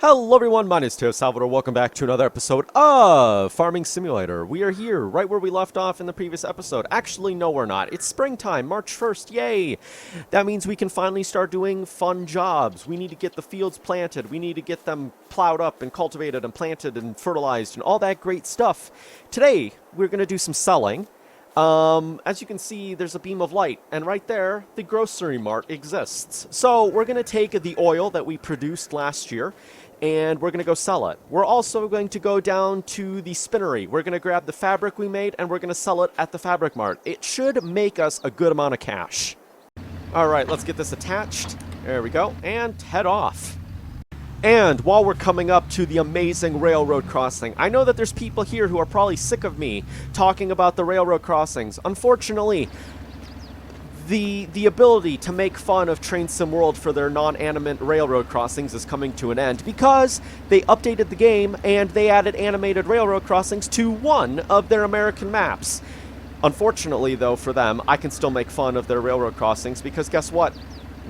Hello everyone, my name is Mateo-Tube. Welcome back to another episode of Farming Simulator. We are here, right where we left off in the previous episode. Actually, no we're not. It's springtime, March 1st, yay! That means we can finally start doing fun jobs. We need to get the fields planted. We need to get them plowed up and cultivated and planted and fertilized and all that great stuff. Today, we're going to do some selling. As you can see, there's a beam of light, and right there, the grocery mart exists. So, we're going to take the oil that we produced last year, and we're going to go sell it. We're also going to go down to the spinnery. We're going to grab the fabric we made, and we're going to sell it at the fabric mart. It should make us a good amount of cash. Alright, let's get this attached. There we go, and head off. And while we're coming up to the amazing railroad crossing, I know that there's people here who are probably sick of me talking about the railroad crossings. Unfortunately, the ability to make fun of Train Sim World for their non-animate railroad crossings is coming to an end because they updated the game and they added animated railroad crossings to one of their American maps. Unfortunately, though, for them, I can still make fun of their railroad crossings because guess what?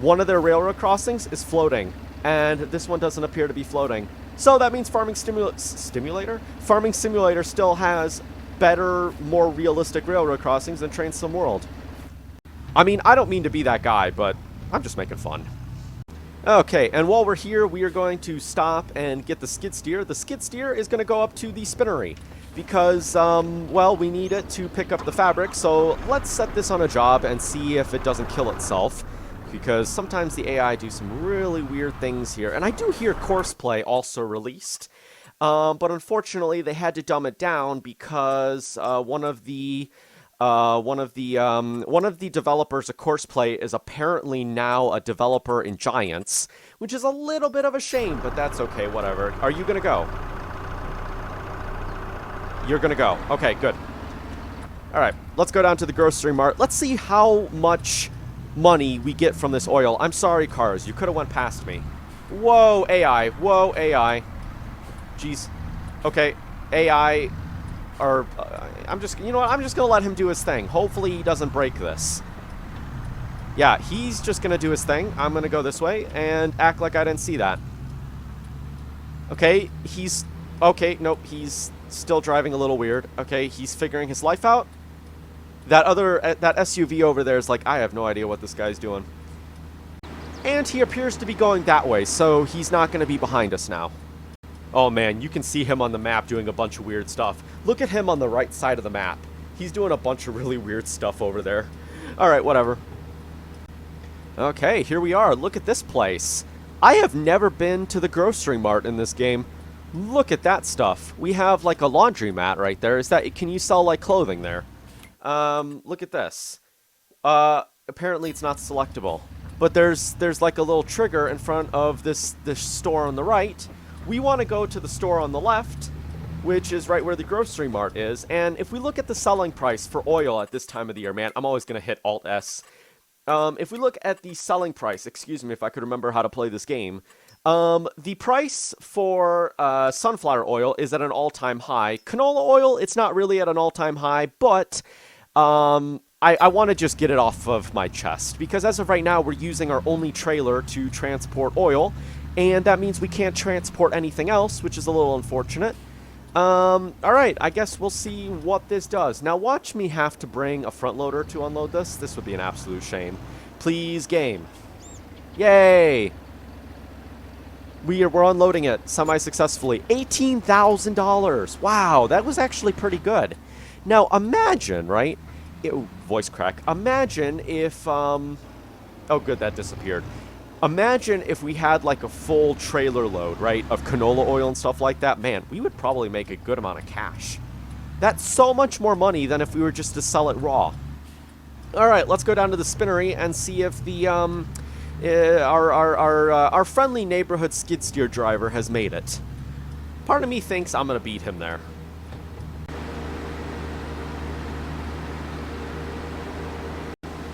One of their railroad crossings is floating. And this one doesn't appear to be floating. So that means Farming Simulator still has better, more realistic railroad crossings than Train Sim World. I mean, I don't mean to be that guy, but I'm just making fun. Okay, and while we're here, we are going to stop and get the skid steer. The skid steer is going to go up to the spinnery because, well, we need it to pick up the fabric. So let's set this on a job and see if it doesn't kill itself. Because sometimes the AI do some really weird things here. And I do hear Courseplay also released. But unfortunately, they had to dumb it down because one of the developers of Courseplay is apparently now a developer in Giants, which is a little bit of a shame, but that's okay, whatever. Are you gonna go? You're gonna go. Okay, good. Alright, let's go down to the grocery mart. Let's see how much money we get from this oil. I'm sorry, cars. You could have went past me. Whoa, AI. Whoa, AI. Jeez. Okay, AI. Or, I'm just, you know what? I'm just going to let him do his thing. Hopefully he doesn't break this. Yeah, he's just going to do his thing. I'm going to go this way and act like I didn't see that. Okay, he's... Okay, nope, he's still driving a little weird. Okay, he's figuring his life out. That SUV over there is like, I have no idea what this guy's doing. And he appears to be going that way, so he's not going to be behind us now. Oh man, you can see him on the map doing a bunch of weird stuff. Look at him on the right side of the map. He's doing a bunch of really weird stuff over there. Alright, whatever. Okay, here we are. Look at this place. I have never been to the grocery mart in this game. Look at that stuff. We have like a laundromat right there. Can you sell like clothing there? Look at this. Apparently it's not selectable. But there's like a little trigger in front of this store on the right. We want to go to the store on the left, which is right where the grocery mart is. And if we look at the selling price for oil at this time of the year, man, I'm always going to hit Alt-S. If we look at the selling price, excuse me if I could remember how to play this game, the price for sunflower oil is at an all-time high. Canola oil, it's not really at an all-time high, but I want to just get it off of my chest. Because as of right now, we're using our only trailer to transport oil, and that means we can't transport anything else, which is a little unfortunate. Alright, I guess we'll see what this does. Now watch me have to bring a front loader to unload this. This would be an absolute shame. Please, game. Yay! We're unloading it semi-successfully. $18,000! Wow, that was actually pretty good. Now, imagine, right? Voice crack. Imagine if, oh good, that disappeared. Imagine if we had, like, a full trailer load, right, of canola oil and stuff like that. Man, we would probably make a good amount of cash. That's so much more money than if we were just to sell it raw. Alright, let's go down to the spinnery and see if the, our friendly neighborhood skid steer driver has made it. Part of me thinks I'm going to beat him there.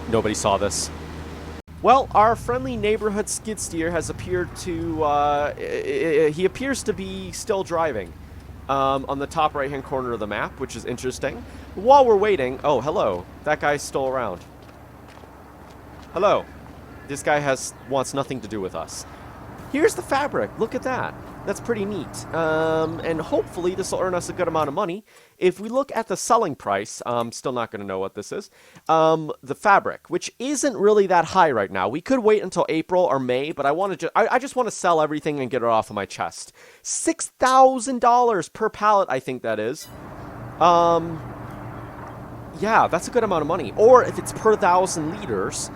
Nobody saw this. Well, our friendly neighborhood skid steer has appeared to, he appears to be still driving on the top right-hand corner of the map, which is interesting. While we're waiting, oh, hello. That guy's still around. Hello. This guy wants nothing to do with us. here's the fabric. Look at that. That's pretty neat. And hopefully this will earn us a good amount of money. If we look at the selling price, I'm still not going to know what this is. The fabric, which isn't really that high right now. We could wait until April or May, but I just want to sell everything and get it off of my chest. $6,000 per pallet, I think that is. Yeah, that's a good amount of money. Or if it's per 1,000 liters,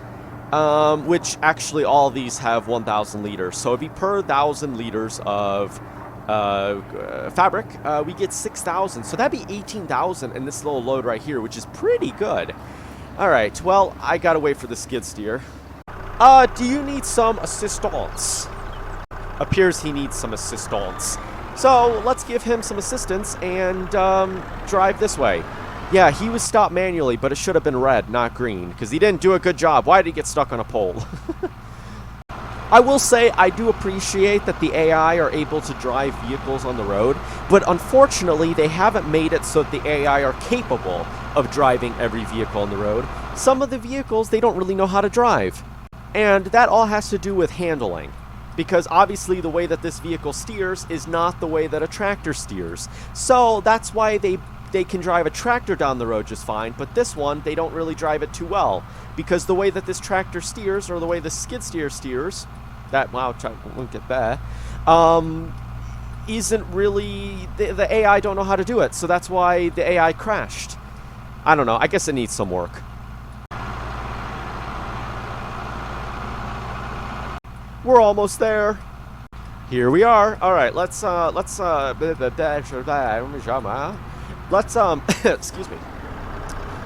which actually all of these have 1,000 liters. So it'd be per 1,000 liters of fabric, we get 6,000. So that'd be 18,000 in this little load right here, which is pretty good. All right, well, I gotta wait for the skid steer. Do you need some assistance? Appears he needs some assistance. So let's give him some assistance and drive this way. Yeah, he was stopped manually, but it should have been red, not green, because he didn't do a good job. Why did he get stuck on a pole? I will say I do appreciate that the AI are able to drive vehicles on the road, but unfortunately they haven't made it so that the AI are capable of driving every vehicle on the road. Some of the vehicles they don't really know how to drive, and that all has to do with handling. Because obviously the way that this vehicle steers is not the way that a tractor steers. So that's why they can drive a tractor down the road just fine, but this one, they don't really drive it too well. Because the way that this tractor steers, or the way the skid steer steers, won't get there, isn't really, the AI don't know how to do it, so that's why the AI crashed. I don't know, I guess it needs some work. We're almost there. Here we are. All right, let's excuse me.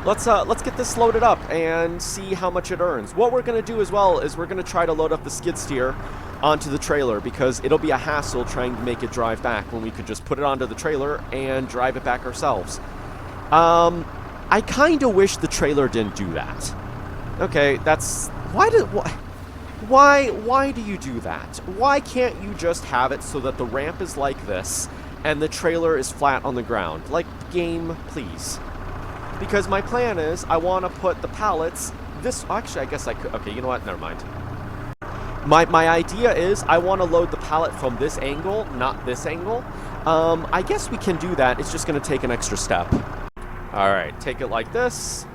Let's get this loaded up and see how much it earns. What we're going to do as well is we're going to try to load up the skid steer onto the trailer, because it'll be a hassle trying to make it drive back when we could just put it onto the trailer and drive it back ourselves. I kind of wish the trailer didn't do that. Okay, that's... Why do you do that? Why can't you just have it so that the ramp is like this and the trailer is flat on the ground? Like, game, please. Because my plan is I want to put the pallets this... Actually, I guess I could... Okay, you know what? Never mind. My idea is I want to load the pallet from this angle, not this angle. I guess we can do that. It's just going to take an extra step. All right, take it like this.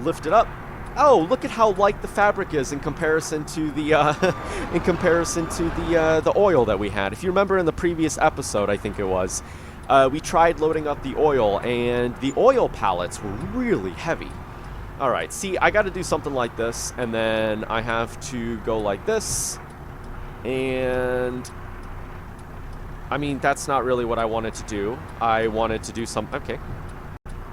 Lift it up. Oh, look at how light the fabric is in comparison to the the oil that we had. If you remember in the previous episode, I think it was, we tried loading up the oil, and the oil pallets were really heavy. All right, see, I got to do something like this, and then I have to go like this, and I mean, that's not really what I wanted to do. I wanted to do something. Okay.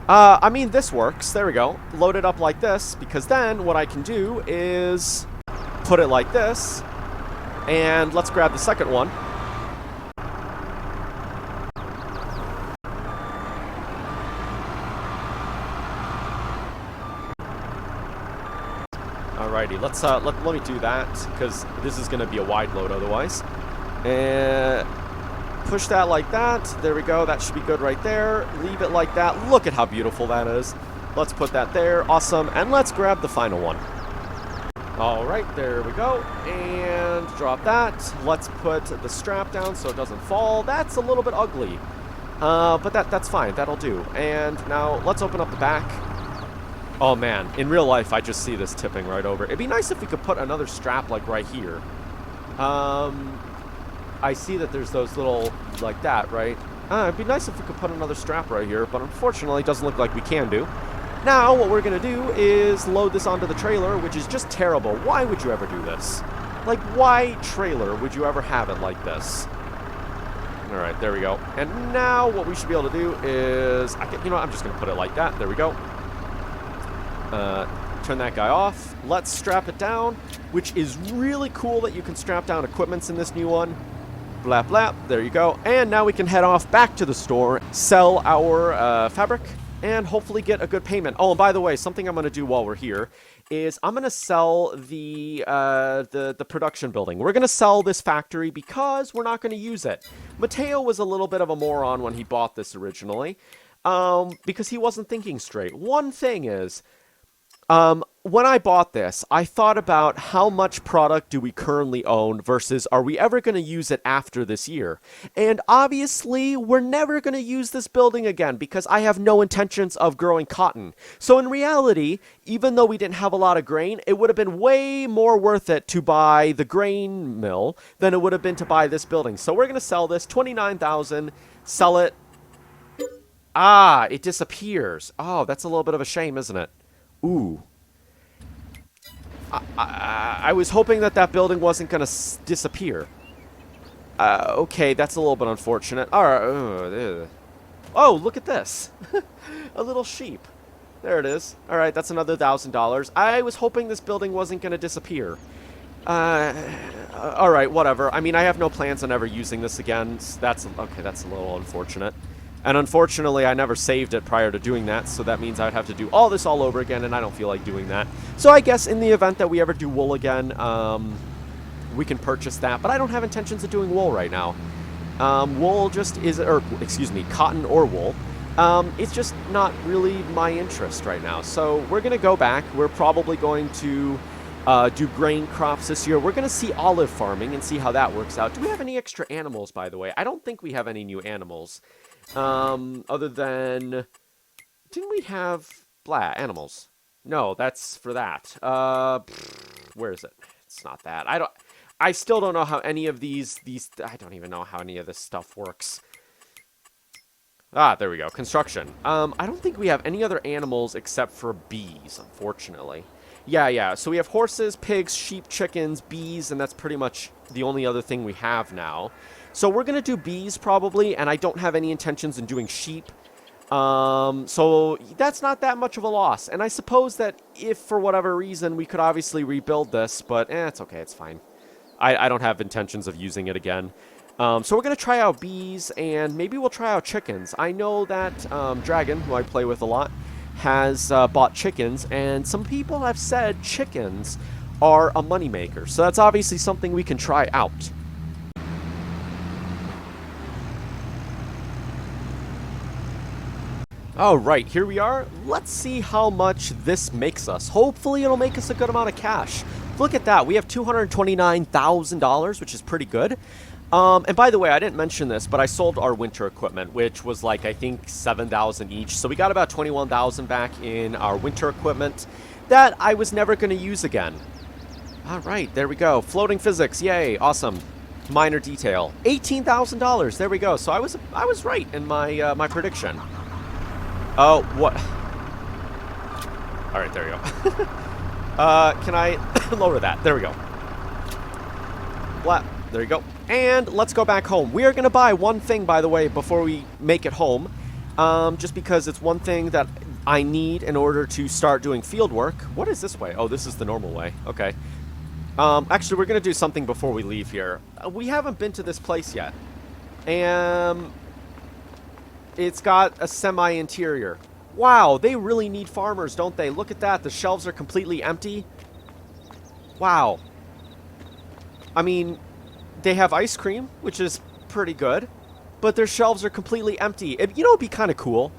I mean, this works. There we go. Load it up like this, because then what I can do is put it like this, and let's grab the second one. Alrighty, let me do that, because this is going to be a wide load otherwise. And push that like that. There we go. That should be good right there. Leave it like that. Look at how beautiful that is. Let's put that there. Awesome. And let's grab the final one. All right, there we go. And drop that. Let's put the strap down so it doesn't fall. That's a little bit ugly. But that's fine. That'll do. And now let's open up the back. Oh, man. In real life, I just see this tipping right over. It'd be nice if we could put another strap like right here. I see that there's those little, like that, right? It'd be nice if we could put another strap right here, but unfortunately it doesn't look like we can do. Now, what we're going to do is load this onto the trailer, which is just terrible. Why would you ever do this? Like, why trailer would you ever have it like this? All right, there we go. And now what we should be able to do is, you know what, I'm just going to put it like that. There we go. Turn that guy off. Let's strap it down, which is really cool that you can strap down equipments in this new one. Blap, blap. There you go. And now we can head off back to the store, sell our fabric, and hopefully get a good payment. Oh, and by the way, something I'm going to do while we're here is I'm going to sell the production building. We're going to sell this factory because we're not going to use it. Mateo was a little bit of a moron when he bought this originally, because he wasn't thinking straight. One thing is, when I bought this, I thought about how much product do we currently own versus are we ever going to use it after this year? And obviously, we're never going to use this building again because I have no intentions of growing cotton. So in reality, even though we didn't have a lot of grain, it would have been way more worth it to buy the grain mill than it would have been to buy this building. So we're going to sell this, $29,000, sell it. Ah, it disappears. Oh, that's a little bit of a shame, isn't it? Ooh. I was hoping that that building wasn't going to disappear. Okay, that's a little bit unfortunate. All right. Oh, look at this. A little sheep. There it is. All right, that's another $1,000. I was hoping this building wasn't going to disappear. All right, whatever. I mean, I have no plans on ever using this again. So that's okay, that's a little unfortunate. And unfortunately, I never saved it prior to doing that, so that means I'd have to do all this all over again, and I don't feel like doing that. So I guess in the event that we ever do wool again, we can purchase that, but I don't have intentions of doing wool right now. Wool just is, or excuse me, cotton or wool. It's just not really my interest right now. So we're going to go back. We're probably going to do grain crops this year. We're going to see olive farming and see how that works out. Do we have any extra animals, by the way? I don't think we have any new animals. Other than, didn't we have animals? No, that's for that. Where is it? It's not that. I still don't know how any of these, I don't even know how any of this stuff works. Ah, there we go. Construction. I don't think we have any other animals except for bees, unfortunately. Yeah. So we have horses, pigs, sheep, chickens, bees, and that's pretty much the only other thing we have now. So we're going to do bees probably, and I don't have any intentions in doing sheep. So that's not that much of a loss. And I suppose that if for whatever reason we could obviously rebuild this, but it's okay, it's fine. I don't have intentions of using it again. So we're going to try out bees, and maybe we'll try out chickens. I know that Dragon, who I play with a lot, has bought chickens, and some people have said chickens are a moneymaker. So that's obviously something we can try out. All right, here we are. Let's see how much this makes us. Hopefully it'll make us a good amount of cash. Look at that. We have $229,000, which is pretty good. And by the way, I didn't mention this, but I sold our winter equipment, which was like, I think, $7,000 each. So we got about $21,000 back in our winter equipment that I was never going to use again. All right, there we go. Floating physics. Yay. Awesome. Minor detail. $18,000. There we go. So I was right in my my prediction. Oh, what? All right, there you go. Can I lower that? There we go. There you go. And let's go back home. We are going to buy one thing, by the way, before we make it home. Just because it's one thing that I need in order to start doing field work. What is this way? Oh, this is the normal way. Okay. Actually, we're going to do something before we leave here. We haven't been to this place yet. And it's got a semi-interior. Wow, they really need farmers, don't they? Look at that. The shelves are completely empty. Wow. I mean, they have ice cream, which is pretty good, but their shelves are completely empty. You know, it'd be kind of cool.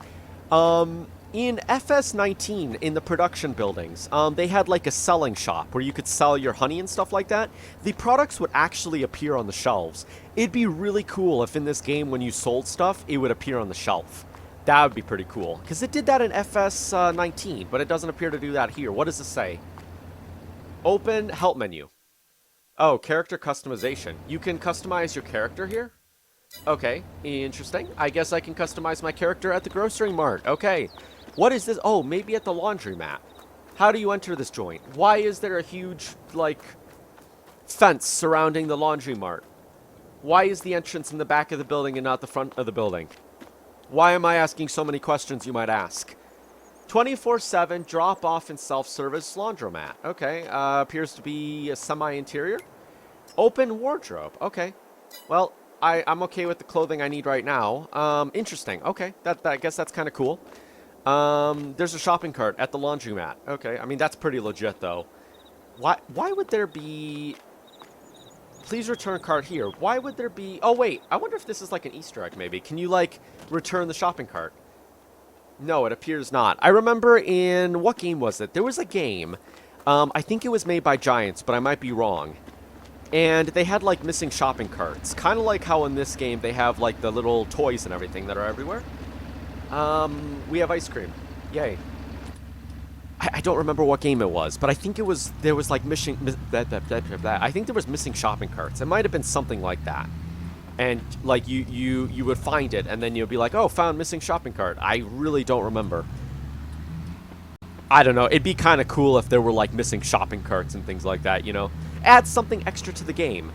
In FS19, in the production buildings, they had like a selling shop where you could sell your honey and stuff like that. The products would actually appear on the shelves. It'd be really cool if in this game, when you sold stuff, it would appear on the shelf. That would be pretty cool, because it did that in FS19, but it doesn't appear to do that here. What does this say? Open help menu. Oh, character customization. You can customize your character here? Okay, interesting. I guess I can customize my character at the grocery mart. Okay. What is this? Oh, maybe at the laundromat. How do you enter this joint? Why is there a huge, like, fence surrounding the laundry mart? Why is the entrance in the back of the building and not the front of the building? Why am I asking so many questions, you might ask? 24/7 drop-off and self-service laundromat. Okay, appears to be a semi-interior. Open wardrobe. Okay. Well, I'm okay with the clothing I need right now. Interesting. Okay, I guess that's kind of cool. There's a shopping cart at the laundromat. Okay, I mean, that's pretty legit, though. Why would there be... Please return cart here. Why would there be... Oh, wait. I wonder if this is like an Easter egg, maybe. Can you, like, return the shopping cart? No, it appears not. I remember in, what game was it? There was a game, I think it was made by Giants, but I might be wrong. And they had, like, missing shopping carts. Kind of like how in this game they have, like, the little toys and everything that are everywhere. We have ice cream. Yay. I don't remember what game it was, but I think it was, there was, like, I think there was missing shopping carts. It might have been something like that. And, like, you would find it, and then you'd be like, oh, found missing shopping cart. I really don't remember. I don't know. It'd be kind of cool if there were, like, missing shopping carts and things like that, you know? Add something extra to the game.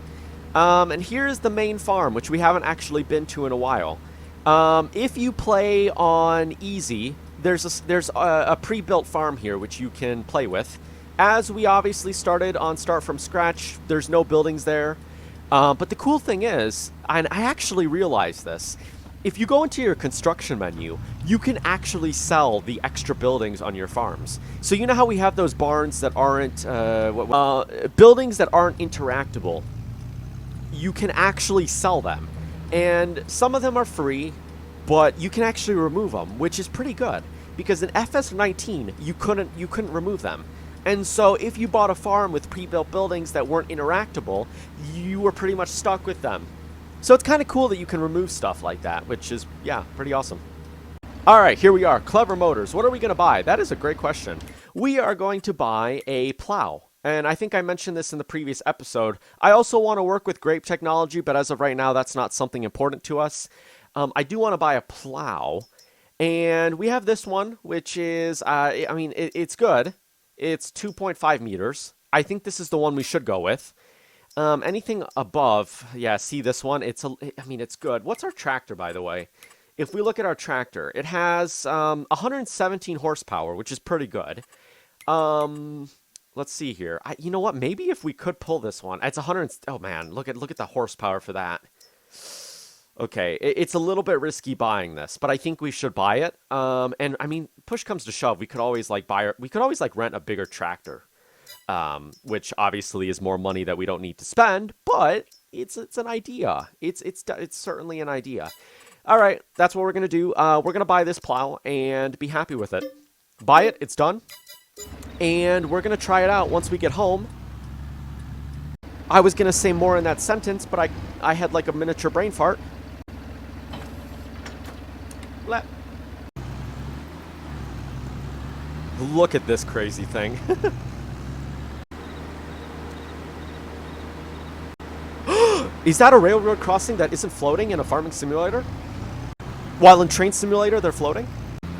And here's the main farm, which we haven't actually been to in a while. If you play on easy, there's a pre-built farm here, which you can play with. As we obviously started on Start From Scratch, there's no buildings there. But the cool thing is, and I actually realized this, if you go into your construction menu, you can actually sell the extra buildings on your farms. So you know how we have those barns that aren't, buildings that aren't interactable? You can actually sell them. And some of them are free, but you can actually remove them, which is pretty good. Because in FS19, you couldn't remove them. And so if you bought a farm with pre-built buildings that weren't interactable, you were pretty much stuck with them. So it's kind of cool that you can remove stuff like that, which is, yeah, pretty awesome. All right, here we are. Clever Motors. What are we going to buy? That is a great question. We are going to buy a plow. And I think I mentioned this in the previous episode. I also want to work with grape technology, but as of right now, that's not something important to us. I do want to buy a plow. And we have this one, which is, I mean, it's good. It's 2.5 meters. I think this is the one we should go with. Anything above, yeah, see this one? I mean, it's good. What's our tractor, by the way? If we look at our tractor, it has 117 horsepower, which is pretty good. Let's see here. You know what? Maybe if we could pull this one, it's 100. Oh man, look at the horsepower for that. Okay, it's a little bit risky buying this, but I think we should buy it. And I mean, push comes to shove, we could always like rent a bigger tractor. Which obviously is more money that we don't need to spend, but it's an idea. It's certainly an idea. All right, that's what we're gonna do. We're gonna buy this plow and be happy with it. Buy it, it's done, and we're gonna try it out once we get home. I was gonna say more in that sentence, but I had like a miniature brain fart. Look at this crazy thing. Is that a railroad crossing that isn't floating in a farming simulator? While in Train Simulator, they're floating?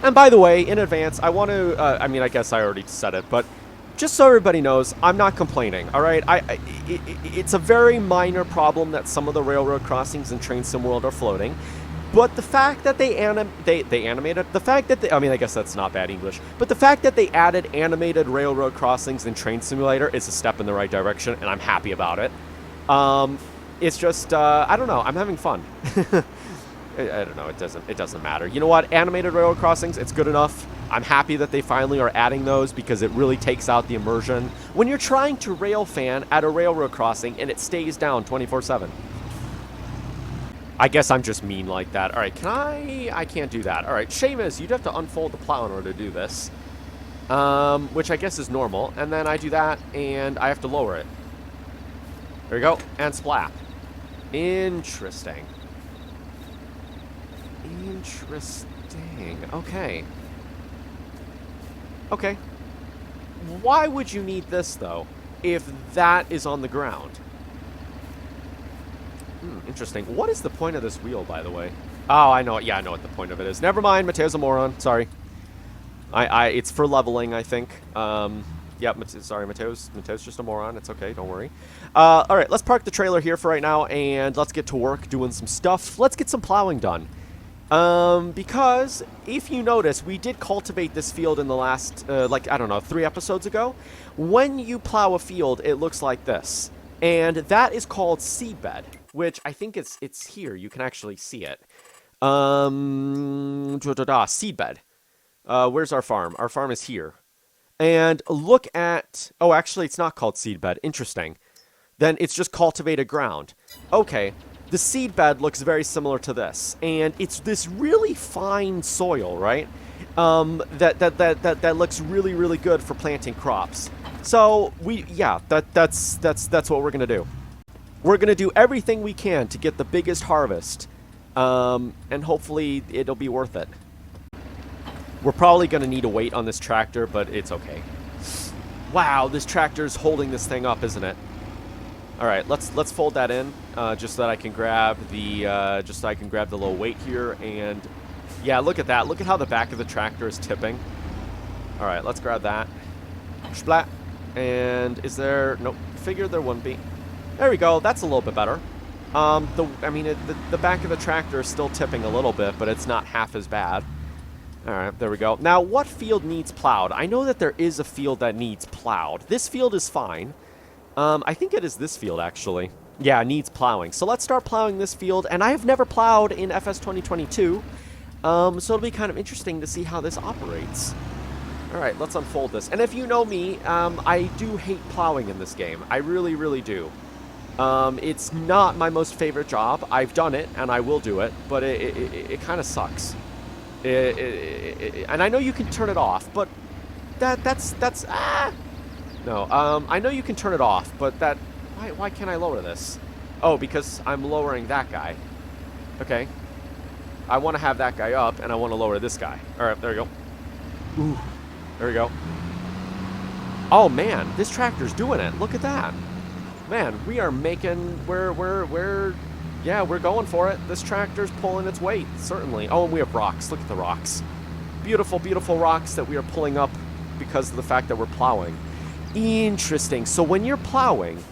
And by the way, in advance, I want to, I mean, I guess I already said it, but just so everybody knows, I'm not complaining, all right? It's a very minor problem that some of the railroad crossings in Train Sim World are floating. But the fact that they animated, the fact that I mean, I guess that's not bad English, but the fact that they added animated railroad crossings in Train Simulator is a step in the right direction, and I'm happy about it. It's just, I don't know, I'm having fun. I don't know, it doesn't matter. You know what, animated railroad crossings, it's good enough. I'm happy that they finally are adding those because it really takes out the immersion when you're trying to rail fan at a railroad crossing and it stays down 24/7. I guess I'm just mean like that. All right, I can't do that. All right, Seamus, you'd have to unfold the plow in order to do this. Which I guess is normal. And then I do that, and I have to lower it. There we go, and splat. Interesting. Interesting. Okay. Okay. Why would you need this, though, if that is on the ground? Interesting. What is the point of this wheel, by the way? Oh, I know. Yeah, I know what the point of it is. Never mind. Mateo's a moron. Sorry. It's for leveling, I think. Yep. Sorry, Mateo's just a moron. It's okay. Don't worry. All right. Let's park the trailer here for right now, and let's get to work doing some stuff. Let's get some plowing done. Because if you notice, we did cultivate this field in the last, like, I don't know, 3 episodes ago. When you plow a field, it looks like this. And that is called seedbed, which I think it's here. You can actually see it. Seedbed. Where's our farm? Our farm is here. And look at... Oh, actually, it's not called seedbed. Interesting. Then it's just cultivated ground. Okay. The seedbed looks very similar to this. And it's this really fine soil, right? that looks really, really good for planting crops. So that's what we're gonna do. We're gonna do everything we can to get the biggest harvest, and hopefully it'll be worth it. We're probably gonna need to wait on this tractor, but it's okay. Wow, this tractor's holding this thing up, isn't it? All right, let's fold that in, just so that I can grab the little weight here. And yeah, look at that. Look at how the back of the tractor is tipping. All right, let's grab that. Splat. And is there... Nope. Figured there wouldn't be. There we go. That's a little bit better. The back of the tractor is still tipping a little bit, but it's not half as bad. All right, there we go. Now, what field needs plowed? I know that there is a field that needs plowed. This field is fine. I think it is this field, actually. Yeah, it needs plowing. So let's start plowing this field. And I have never plowed in FS 2022. So it'll be kind of interesting to see how this operates. All right, let's unfold this. And if you know me, I do hate plowing in this game. I really, really do. It's not my most favorite job. I've done it, and I will do it, but it kind of sucks. And I know you can turn it off, but no. I know you can turn it off, but why can't I lower this? Oh, because I'm lowering that guy. Okay. I want to have that guy up, and I want to lower this guy. All right, there we go. Ooh, there we go. Oh man, this tractor's doing it. Look at that. Man, we are making. We're going for it. This tractor's pulling its weight, certainly. Oh, and we have rocks. Look at the rocks. Beautiful, beautiful rocks that we are pulling up because of the fact that we're plowing. Interesting. So when you're plowing,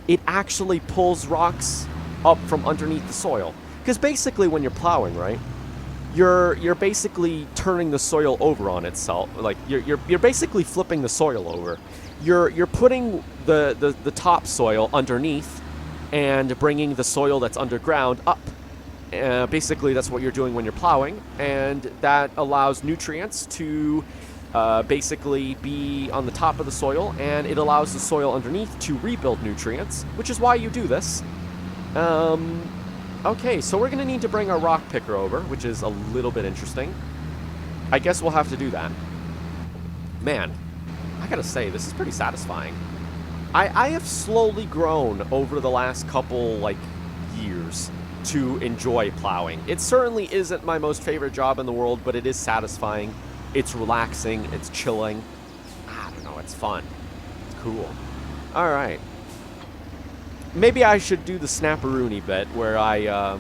it actually pulls rocks up from underneath the soil. Because basically when you're plowing, right, you're basically turning the soil over on itself. Like you're basically flipping the soil over. You're putting the topsoil underneath and bringing the soil that's underground up. Basically, that's what you're doing when you're plowing, and that allows nutrients to basically be on the top of the soil, and it allows the soil underneath to rebuild nutrients, which is why you do this. Okay, so we're going to need to bring our rock picker over, which is a little bit interesting. I guess we'll have to do that. Man, I gotta say, this is pretty satisfying. I have slowly grown over the last couple, years to enjoy plowing. It certainly isn't my most favorite job in the world, but it is satisfying. It's relaxing. It's chilling. I don't know. It's fun. It's cool. All right. Maybe I should do the snapperoonie bit where I,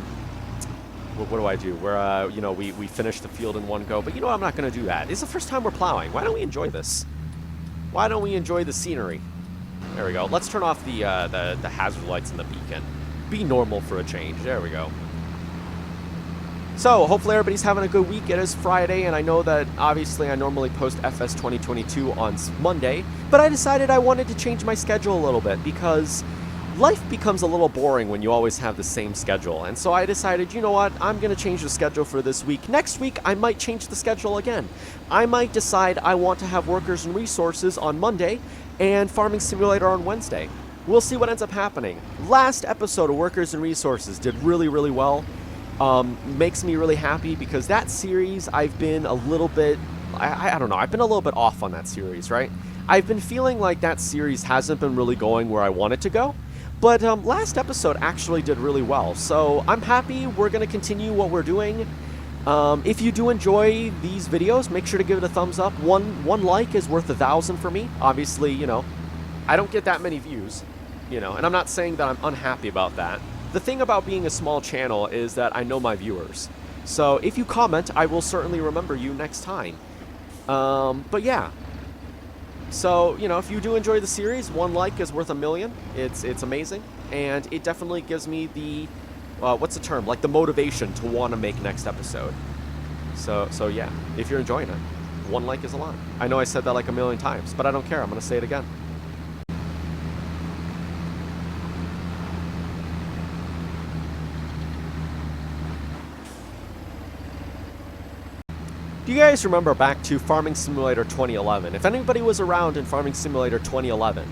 what do I do? Where, we finish the field in one go. But I'm not going to do that. It's the first time we're plowing. Why don't we enjoy this? Why don't we enjoy the scenery? There we go. Let's turn off the hazard lights and the beacon. Be normal for a change. There we go. So, hopefully everybody's having a good week. It is Friday, and I know that, obviously, I normally post FS 2022 on Monday, but I decided I wanted to change my schedule a little bit, because life becomes a little boring when you always have the same schedule, and so I decided, you know what, I'm going to change the schedule for this week. Next week, I might change the schedule again. I might decide I want to have Workers and Resources on Monday, and Farming Simulator on Wednesday. We'll see what ends up happening. Last episode of Workers and Resources did really, really well. Makes me really happy because that series, I've been a little bit, I don't know, I've been a little bit off on that series, right? I've been feeling like that series hasn't been really going where I want it to go. But last episode actually did really well. So I'm happy. We're going to continue what we're doing. If you do enjoy these videos, make sure to give it a thumbs up. One like is worth 1,000 for me. Obviously, I don't get that many views, and I'm not saying that I'm unhappy about that. The thing about being a small channel is that I know my viewers. So if you comment, I will certainly remember you next time. But yeah. So, if you do enjoy the series, one like is worth 1,000,000. It's amazing. And it definitely gives me the, what's the term? Like the motivation to want to make next episode. So yeah, if you're enjoying it, one like is a lot. I know I said that like 1,000,000 times, but I don't care. I'm going to say it again. Do you guys remember back to Farming Simulator 2011? If anybody was around in Farming Simulator 2011,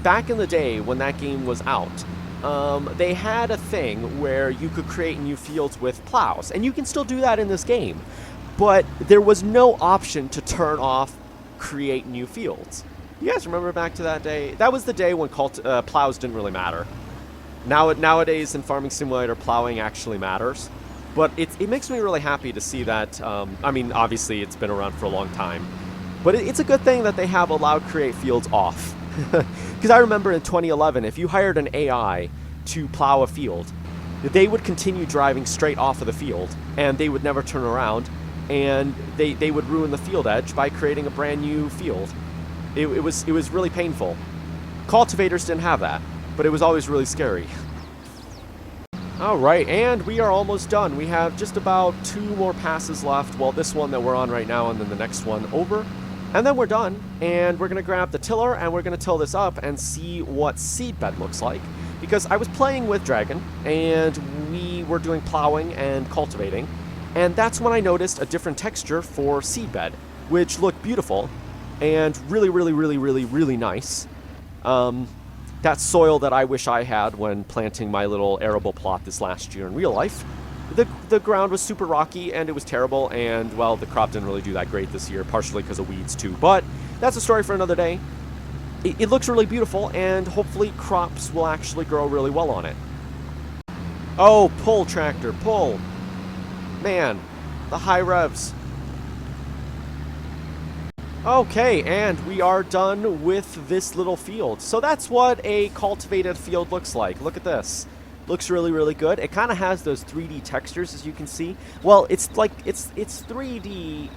back in the day when that game was out, they had a thing where you could create new fields with plows, and you can still do that in this game. but there was no option to turn off create new fields. You guys remember back to that day? That was the day when plows didn't really matter. Nowadays in Farming Simulator, plowing actually matters. But it makes me really happy to see that. I mean, obviously it's been around for a long time. But it's a good thing that they have allowed create fields off. Because I remember in 2011, if you hired an AI to plow a field, they would continue driving straight off of the field, and they would never turn around, and they would ruin the field edge by creating a brand new field. It was really painful. Cultivators didn't have that, but it was always really scary. Alright, and we are almost done. We have just about 2 more passes left. Well, this one that we're on right now, and then the next one over. And then we're done, and we're going to grab the tiller, and we're going to till this up and see what seedbed looks like. Because I was playing with Dragon, and we were doing plowing and cultivating, and that's when I noticed a different texture for seedbed, which looked beautiful, and really nice. That soil that I wish I had when planting my little arable plot this last year in real life. The ground was super rocky, and it was terrible, and, well, the crop didn't really do that great this year, partially because of weeds, too. But that's a story for another day. It looks really beautiful, and hopefully crops will actually grow really well on it. Oh, pull, tractor, pull. Man, the high revs. Okay, and we are done with this little field. So that's what a cultivated field looks like. Look at this. Looks really good. It kind of has those 3D textures, as you can see. Well, it's like it's 3D.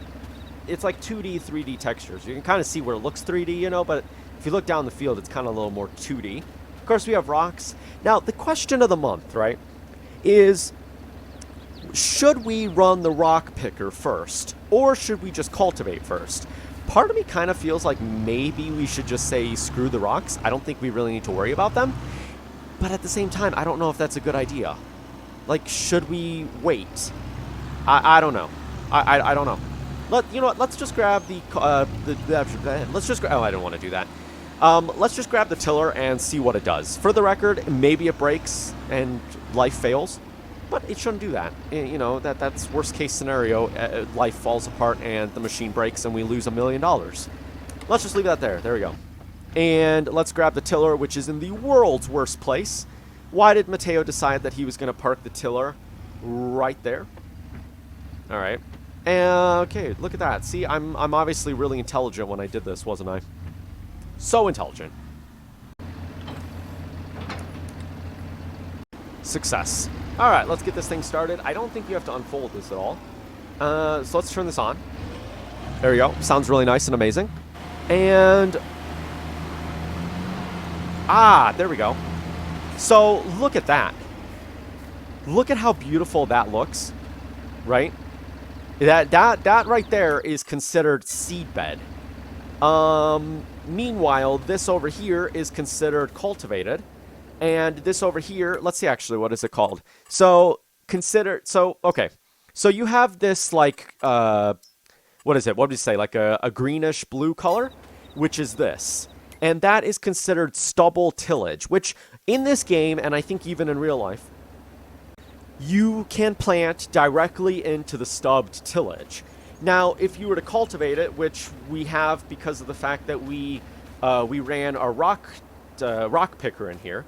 It's like 2D, 3D textures. You can kind of see where it looks 3D, you know, but if you look down the field, it's kind of a little more 2D. Of course, we have rocks. Now, the question of the month, right, is should we run the rock picker first, or should we just cultivate first? Part of me kind of feels like maybe we should just say screw the rocks. I don't think we really need to worry about them. But at the same time, I don't know if that's a good idea. Like, should we wait? I don't know. I don't know. You know what? Let's just grab let's just grab. Oh, I don't want to do that. Let's just grab the tiller and see what it does. For the record, maybe it breaks and life fails, but it shouldn't do that. You know, that's worst case scenario. Life falls apart and the machine breaks and we lose $1 million. Let's just leave that there. There we go. And let's grab the tiller, which is in the world's worst place. Why did Mateo decide that he was going to park the tiller right there? All right. Okay, look at that. See, I'm obviously really intelligent when I did this, wasn't I? So intelligent. Success. All right, let's get this thing started. I don't think you have to unfold this at all. So let's turn this on. There we go. Sounds really nice and amazing. And there we go. So look at that. Look at how beautiful that looks, right? That right there is considered seedbed. Meanwhile, this over here is considered cultivated, and this over here, let's see actually, what is it called? So okay. So you have this like what is it? What would you say? Like a greenish blue color, which is this. And that is considered stubble tillage, which in this game, and I think even in real life, you can plant directly into the stubbed tillage. Now, if you were to cultivate it, which we have because of the fact that we ran our rock picker in here,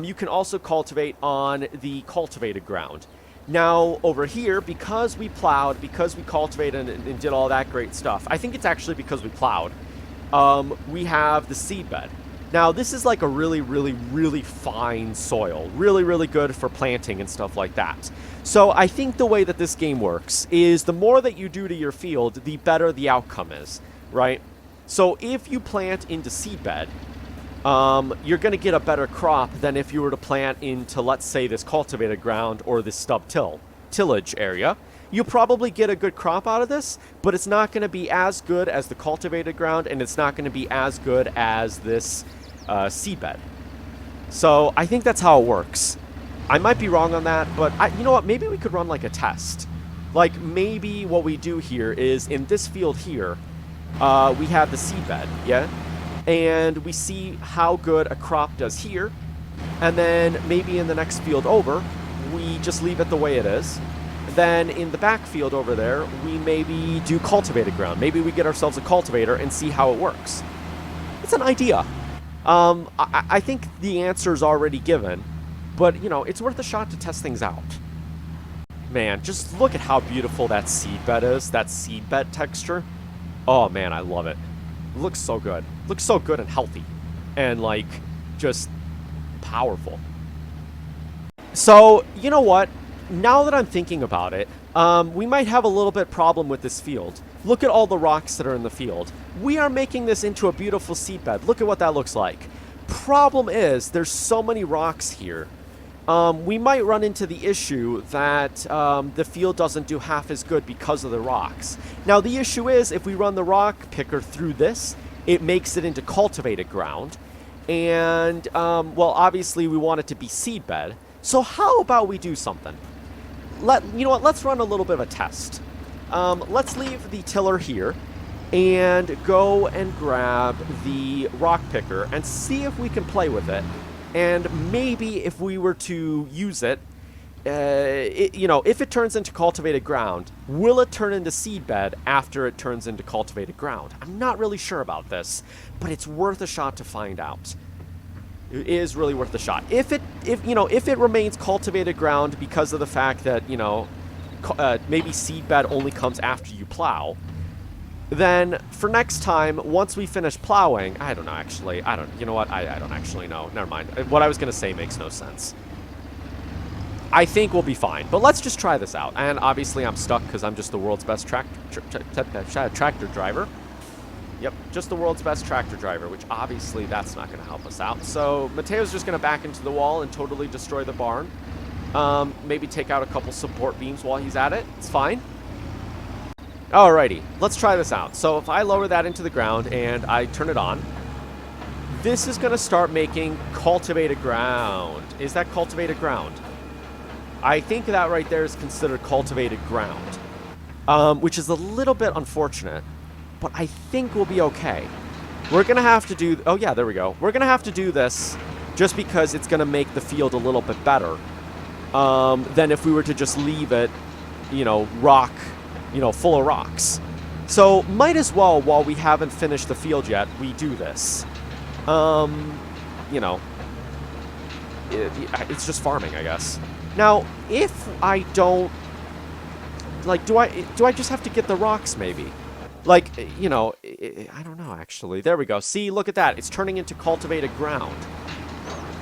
you can also cultivate on the cultivated ground. Now, over here, because we plowed, because we cultivated and did all that great stuff, I think it's actually because we plowed, we have the seedbed. Now, this is like a really fine soil. Really good for planting and stuff like that. So I think the way that this game works is the more that you do to your field, the better the outcome is, right? So if you plant into seedbed, you're going to get a better crop than if you were to plant into, let's say, this cultivated ground or this tillage area. You'll probably get a good crop out of this, but it's not going to be as good as the cultivated ground, and it's not going to be as good as this seedbed. So I think that's how it works. I might be wrong on that, but you know what? Maybe we could run like a test. Like maybe what we do here is in this field here, we have the seedbed, yeah? And we see how good a crop does here. And then maybe in the next field over, we just leave it the way it is. then in the backfield over there, we maybe do cultivated ground. Maybe we get ourselves a cultivator and see how it works. It's an idea. I think the answer is already given, but, you know, it's worth a shot to test things out. Man, just look at how beautiful that seed bed is, that seed bed texture. Oh, man, I love it. It looks so good. It looks so good and healthy and, like, just powerful. So, you know what? Now that I'm thinking about it, we might have a little bit problem with this field. Look at all the rocks that are in the field. We are making this into a beautiful seed bed. Look at what that looks like. Problem is, there's so many rocks here. We might run into the issue that the field doesn't do half as good because of the rocks. Now, the issue is, if we run the rock picker through this, it makes it into cultivated ground. And, well, obviously, we want it to be seed bed. So how about we do something? You know what? Let's run a little bit of a test. Let's leave the tiller here and go and grab the rock picker and see if we can play with it. And maybe if we were to use it, you know, if it turns into cultivated ground, will it turn into seed bed after it turns into cultivated ground? I'm not really sure about this, but it's worth a shot to find out. It is really worth a shot. If it remains cultivated ground because of the fact that, you know, maybe seed bed only comes after you plow, then for next time, once we finish plowing, I don't know, actually. You know what? I don't actually know. Never mind. What I was going to say makes no sense. I think we'll be fine. But let's just try this out. And obviously I'm stuck because I'm just the world's best tractor driver. Yep, just the world's best tractor driver, which obviously that's not going to help us out. So Mateo's just going to back into the wall and totally destroy the barn. Maybe take out a couple support beams while he's at it. It's fine. Alrighty, let's try this out. So if I lower that into the ground and I turn it on, this is going to start making cultivated ground. Is that cultivated ground? I think that right there is considered cultivated ground, which is a little bit unfortunate. But I think we'll be okay. We're going to have to do... Oh, yeah, there we go. We're going to have to do this just because it's going to make the field a little bit better than if we were to just leave it, you know, full of rocks. So might as well, while we haven't finished the field yet, we do this. You know, it's just farming, I guess. Now, if I don't... Like, do I just have to get the rocks, maybe? Like, you know, I don't know, actually. There we go. See, look at that. It's turning into cultivated ground,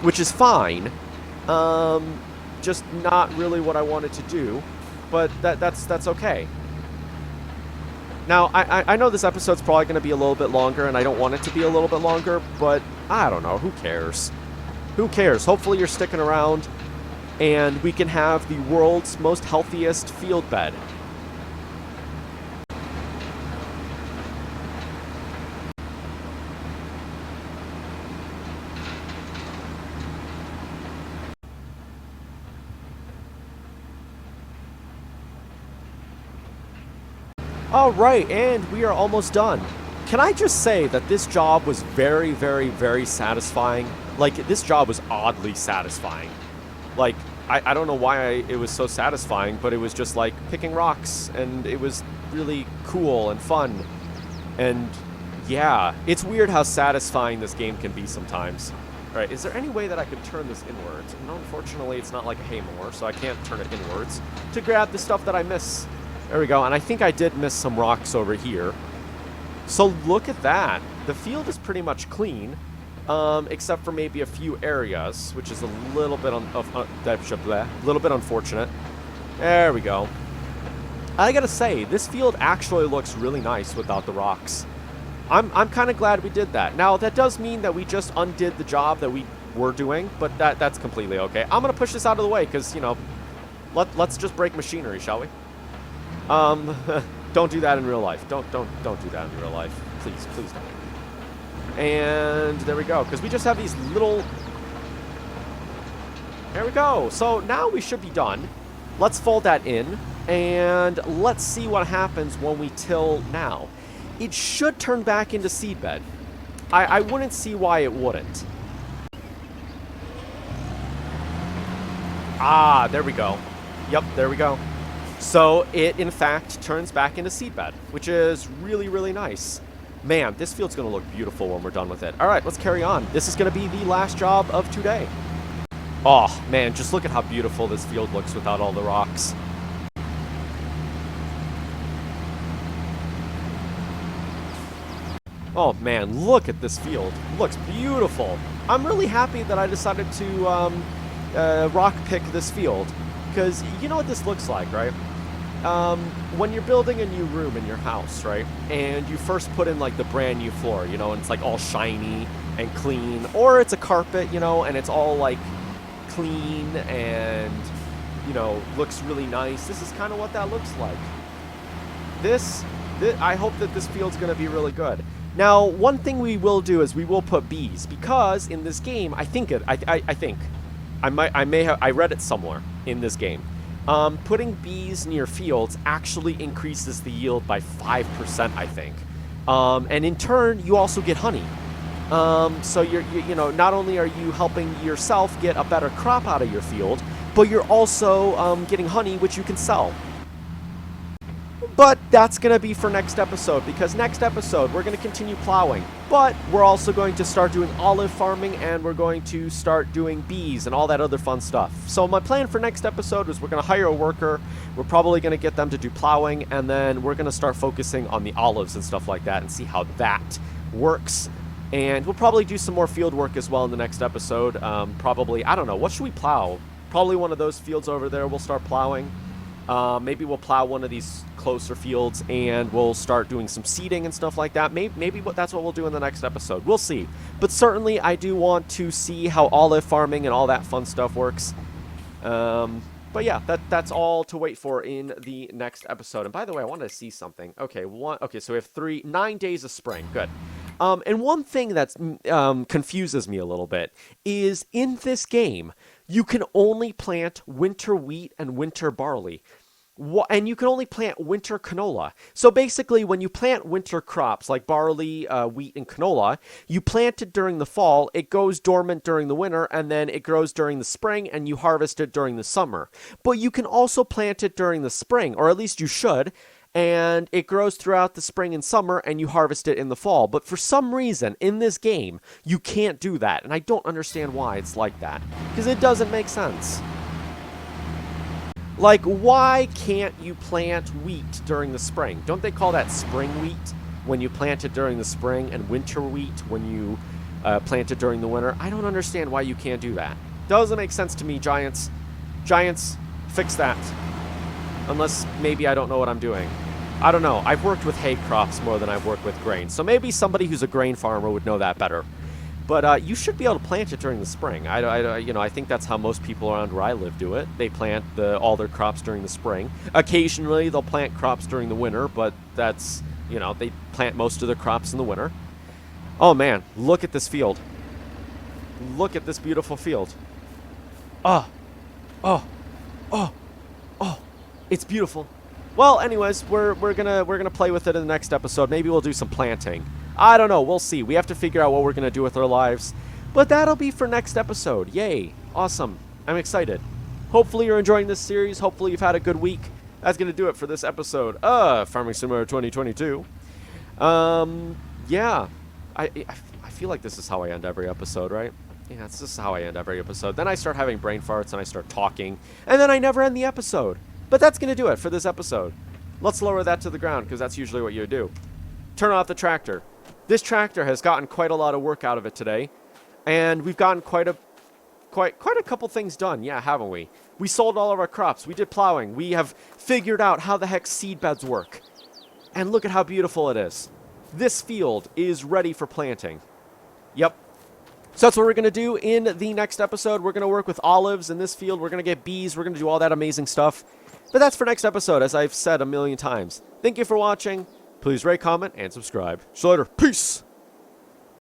which is fine. Just not really what I wanted to do, but that's okay. Now, I know this episode's probably going to be a little bit longer, and I don't want it to be a little bit longer, but I don't know. Who cares? Who cares? Hopefully you're sticking around, and we can have the world's most healthiest field bed. Alright, and we are almost done. Can I just say that this job was very, very, very satisfying? Like, this job was oddly satisfying. Like, I don't know why it was so satisfying, but it was just like picking rocks, and it was really cool and fun. And yeah, it's weird how satisfying this game can be sometimes. Alright, is there any way that I could turn this inwards? No, unfortunately, it's not like a hay mower, so I can't turn it inwards to grab the stuff that I miss. There we go, and I think I did miss some rocks over here. So look at that. The field is pretty much clean, except for maybe a few areas, which is a little bit unfortunate. There we go. I gotta say, this field actually looks really nice without the rocks. I'm kind of glad we did that. Now, that does mean that we just undid the job that we were doing, but that's completely okay. I'm gonna push this out of the way because, you know, let's just break machinery, shall we? Don't do that in real life. Don't do that in real life. Please don't. And there we go, because we just have these little... There we go. So now we should be done. Let's fold that in, and let's see what happens when we till now. It should turn back into seedbed. I wouldn't see why it wouldn't. Ah, there we go. Yep, there we go. So it, in fact, turns back into seedbed, which is really, really nice. Man, this field's going to look beautiful when we're done with it. All right, let's carry on. This is going to be the last job of today. Oh, man, just look at how beautiful this field looks without all the rocks. Oh, man, look at this field. It looks beautiful. I'm really happy that I decided to rock pick this field, because you know what this looks like, right? When you're building a new room in your house, right, and you first put in, like, the brand new floor, you know, and it's, like, all shiny and clean, or it's a carpet, you know, and it's all, like, clean and, you know, looks really nice. This is kind of what that looks like. I hope that this field's going to be really good. Now, one thing we will do is we will put bees, because in this game, I read it somewhere in this game. Putting bees near fields actually increases the yield by 5%, I think. And in turn, you also get honey. So you know, not only are you helping yourself get a better crop out of your field, but you're also getting honey, which you can sell. But that's going to be for next episode, because next episode we're going to continue plowing, but we're also going to start doing olive farming, and we're going to start doing bees and all that other fun stuff. So my plan for next episode is we're going to hire a worker, we're probably going to get them to do plowing, and then we're going to start focusing on the olives and stuff like that and see how that works. And we'll probably do some more field work as well in the next episode. Probably, I don't know, what should we plow? Probably one of those fields over there we'll start plowing. Maybe we'll plow one of these closer fields, and we'll start doing some seeding and stuff like that. Maybe that's what we'll do in the next episode. We'll see. But certainly I do want to see how olive farming and all that fun stuff works. But yeah, that's all to wait for in the next episode. And by the way, I wanted to see something. Okay, so we have 9 days of spring. Good. And one thing that confuses me a little bit is in this game, you can only plant winter wheat and winter barley. And you can only plant winter canola. So basically, when you plant winter crops like barley, wheat, and canola, you plant it during the fall, it goes dormant during the winter, and then it grows during the spring, and you harvest it during the summer. But you can also plant it during the spring, or at least you should, and it grows throughout the spring and summer, and you harvest it in the fall. But for some reason, in this game, you can't do that, and I don't understand why it's like that, because it doesn't make sense. Like, why can't you plant wheat during the spring? Don't they call that spring wheat when you plant it during the spring, and winter wheat when you plant it during the winter? I don't understand why you can't do that. Doesn't make sense to me, Giants. Giants, fix that. Unless maybe I don't know what I'm doing. I don't know. I've worked with hay crops more than I've worked with grain. So maybe somebody who's a grain farmer would know that better. But you should be able to plant it during the spring. I think that's how most people around where I live do it. They plant all their crops during the spring. Occasionally, they'll plant crops during the winter, but that's, they plant most of their crops in the winter. Oh, man, look at this field. Look at this beautiful field. Oh, it's beautiful. Well, anyways, we're gonna play with it in the next episode. Maybe we'll do some planting. I don't know. We'll see. We have to figure out what we're gonna do with our lives. But that'll be for next episode. Yay! Awesome. I'm excited. Hopefully you're enjoying this series. Hopefully you've had a good week. That's gonna do it for this episode of Farming Simulator 2022. Yeah. I feel like this is how I end every episode, right? Yeah, this is how I end every episode. Then I start having brain farts and I start talking, and then I never end the episode. But that's going to do it for this episode. Let's lower that to the ground, because that's usually what you do. Turn off the tractor. This tractor has gotten quite a lot of work out of it today, and we've gotten quite a couple things done, yeah, haven't we? We sold all of our crops. We did plowing. We have figured out how the heck seed beds work. And look at how beautiful it is. This field is ready for planting. Yep. So that's what we're going to do in the next episode. We're going to work with olives in this field. We're going to get bees. We're going to do all that amazing stuff. But that's for next episode, as I've said a million times. Thank you for watching. Please rate, comment, and subscribe. See you later. Peace!